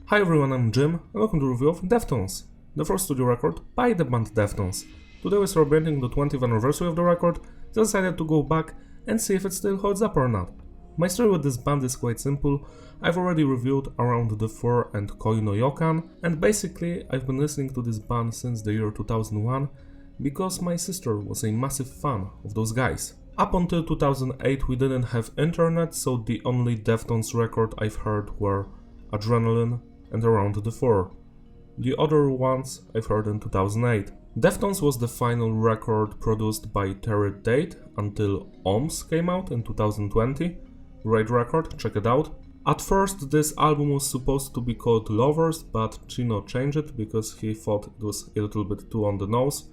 Hi everyone, I'm Jim, and welcome to the review of Deftones, the first studio record by the band Deftones. Today we're celebrating the 20th anniversary of the record, so I decided to go back and see if it still holds up or not. My story with this band is quite simple. I've already reviewed Around the Fur and Koi no Yokan, and basically I've been listening to this band since the year 2001 because my sister was a massive fan of those guys. Up until 2008 we didn't have internet, so the only Deftones record I've heard were Adrenaline and Around the Fur. The other ones I've heard in 2008. Deftones was the final record produced by Terry Tate until OMS came out in 2020. Great record, check it out. At first this album was supposed to be called Lovers, but Chino changed it because he thought it was a little bit too on the nose,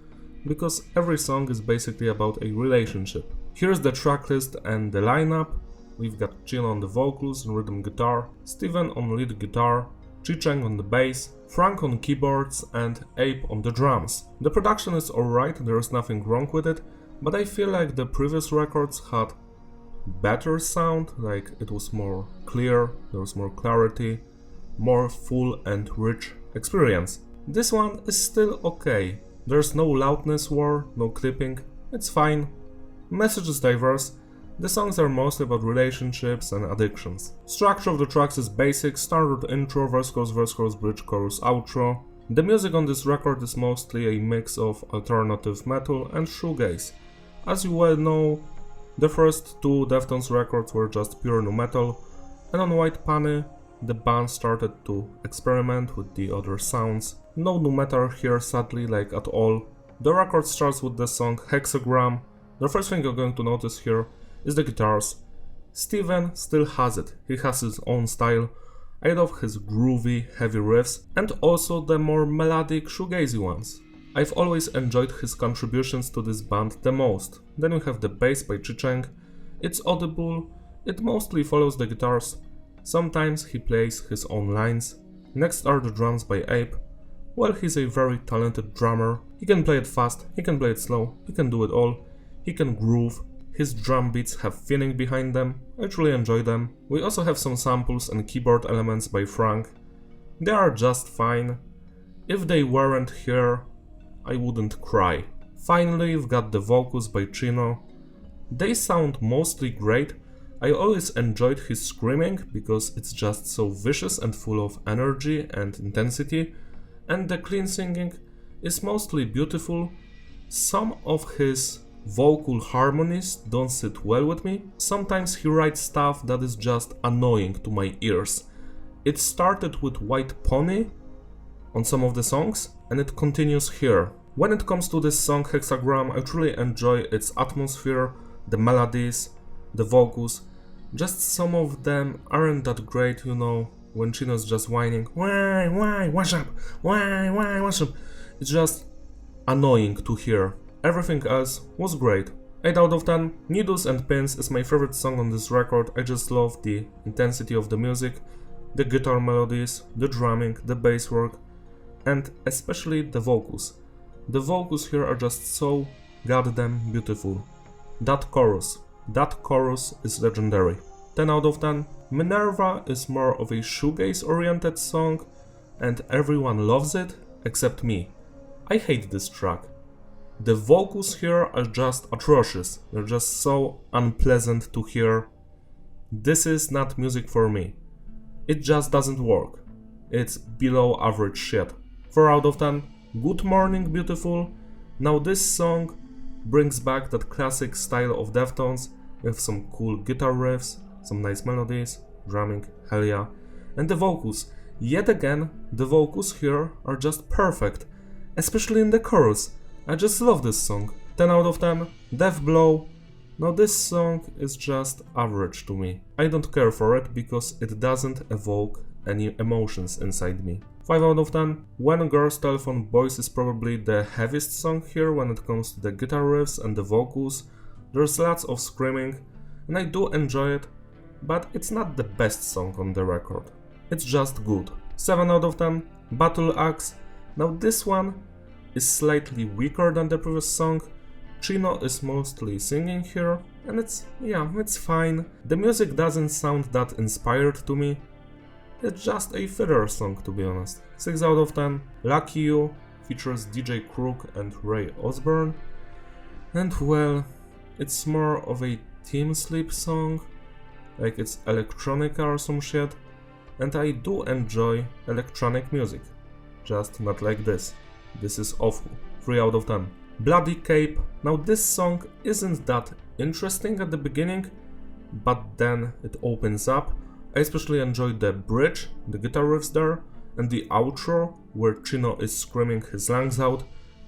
because every song is basically about a relationship. Here's the tracklist and the lineup. We've got Chino on the vocals and rhythm guitar, Steven on lead guitar, Chi-Cheng on the bass, Frank on keyboards and Abe on the drums. The production is alright, there is nothing wrong with it, but I feel like the previous records had better sound, like it was more clear, there was more clarity, more full and rich experience. This one is still okay. There's no loudness war, no clipping, it's fine. Message is diverse. The songs are mostly about relationships and addictions. Structure of the tracks is basic, standard intro, verse, chorus, bridge, chorus, outro. The music on this record is mostly a mix of alternative metal and shoegaze. As you well know, the first two Deftones records were just pure nu metal, and on White Pony, the band started to experiment with the other sounds. No nu metal here sadly, like at all. The record starts with the song Hexagram. The first thing you're going to notice here is the guitars. Steven still has it, he has his own style. I love his groovy, heavy riffs and also the more melodic shoegazy ones. I've always enjoyed his contributions to this band the most. Then we have the bass by Chi-Cheng. It's audible, it mostly follows the guitars. Sometimes he plays his own lines. Next are the drums by Abe. Well, he's a very talented drummer. He can play it fast, he can play it slow, he can do it all. He can groove, his drum beats have feeling behind them, I truly enjoy them. We also have some samples and keyboard elements by Frank. They are just fine. If they weren't here, I wouldn't cry. Finally, we've got the vocals by Chino. They sound mostly great. I always enjoyed his screaming because it's just so vicious and full of energy and intensity, and the clean singing is mostly beautiful. Some of his vocal harmonies don't sit well with me. Sometimes he writes stuff that is just annoying to my ears. It started with White Pony on some of the songs and it continues here. When it comes to this song Hexagram, I truly enjoy its atmosphere, the melodies, the vocals. Just some of them aren't that great, you know, when Chino's just whining, why, what's up, why, what's up. It's just annoying to hear. Everything else was great. 8 out of 10. Needles and Pins is my favorite song on this record. I just love the intensity of the music, the guitar melodies, the drumming, the bass work, and especially the vocals. The vocals here are just so goddamn beautiful. That chorus is legendary. 10 out of 10. Minerva is more of a shoegaze oriented song and everyone loves it except me. I hate this track. The vocals here are just atrocious, they're just so unpleasant to hear. This is not music for me. It just doesn't work. It's below average shit. 4 out of 10. Good Morning Beautiful. Now this song brings back that classic style of Deftones with some cool guitar riffs, some nice melodies, drumming, hell yeah. And the vocals. Yet again, the vocals here are just perfect, especially in the chorus. I just love this song. 10 out of 10. Death Blow. Now this song is just average to me. I don't care for it because it doesn't evoke any emotions inside me. 5 out of 10. When Girls Telephone Boys is probably the heaviest song here when it comes to the guitar riffs and the vocals. There's lots of screaming and I do enjoy it, but it's not the best song on the record. It's just good. 7 out of 10. Battle Axe. Now this one is slightly weaker than the previous song. Chino is mostly singing here, and it's fine. The music doesn't sound that inspired to me. it's just a filler song, to be honest. 6 out of 10. Lucky You features DJ Crook and Ray Osborne. And well, it's more of a team sleep song, like it's electronica or some shit. And I do enjoy electronic music, just not like this. This is awful. 3 out of 10. Bloody Cape. Now this song isn't that interesting at the beginning, but then it opens up. I especially enjoyed the bridge, the guitar riffs there, and the outro where Chino is screaming his lungs out.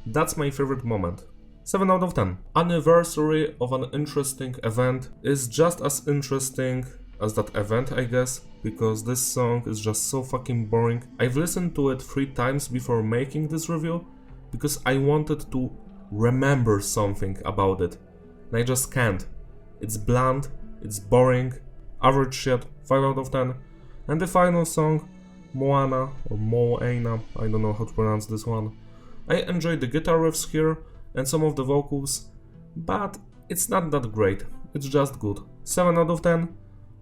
That's my favorite moment. 7 out of 10. Anniversary of an interesting event is just as interesting as that event, I guess, because this song is just so fucking boring. I've listened to it 3 times before making this review because I wanted to remember something about it, and I just can't. It's bland, it's boring, average shit, 5 out of 10. And the final song, Moana or Moana, I don't know how to pronounce this one. I enjoyed the guitar riffs here and some of the vocals, but it's not that great, it's just good. 7 out of 10.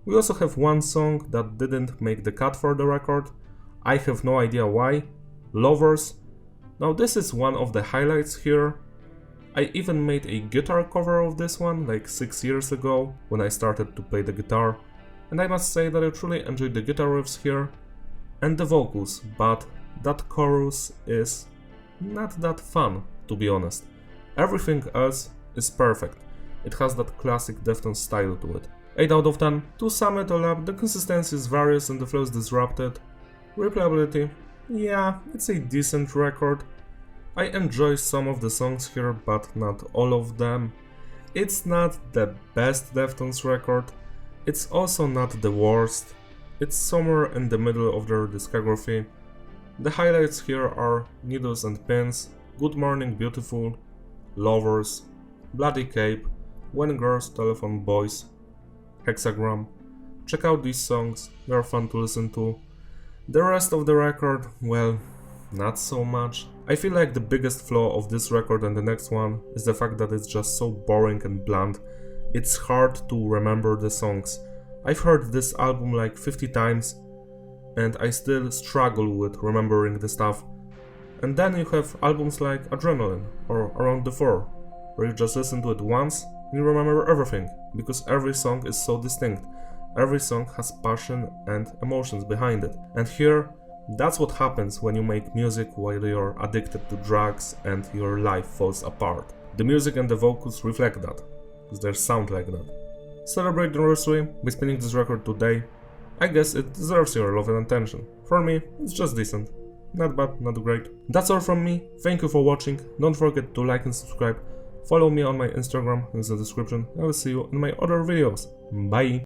We also have one song that didn't make the cut for the record. I have no idea why. Lovers. Now this is one of the highlights here. I even made a guitar cover of this one like 6 years ago when I started to play the guitar, and I must say that I truly enjoyed the guitar riffs here and the vocals, but that chorus is not that fun, to be honest. Everything else is perfect. It has that classic Deftones style to it. 8 out of 10. To sum it all up, the consistency is various and the flow is disrupted. Replayability, yeah, it's a decent record. I enjoy some of the songs here, but not all of them. It's not the best Deftones record, it's also not the worst. It's somewhere in the middle of their discography. The highlights here are Needles and Pins, Good Morning Beautiful, Lovers, Bloody Cape, When Girls Telephone Boys, Hexagram. Check out these songs, they are fun to listen to. The rest of the record, well, not so much. I feel like the biggest flaw of this record and the next one is the fact that it's just so boring and bland. It's hard to remember the songs. I've heard this album like 50 times and I still struggle with remembering the stuff. And then you have albums like Adrenaline or Around the Four, where you just listen to it once and you remember everything, because every song is so distinct. Every song has passion and emotions behind it. And here, that's what happens when you make music while you're addicted to drugs and your life falls apart. The music and the vocals reflect that, because they sound like that. Celebrate the anniversary by spinning this record today. I guess it deserves your love and attention. For me, it's just decent. Not bad, not great. That's all from me. Thank you for watching. Don't forget to like and subscribe. Follow me on my Instagram, links in the description. I will see you in my other videos. Bye!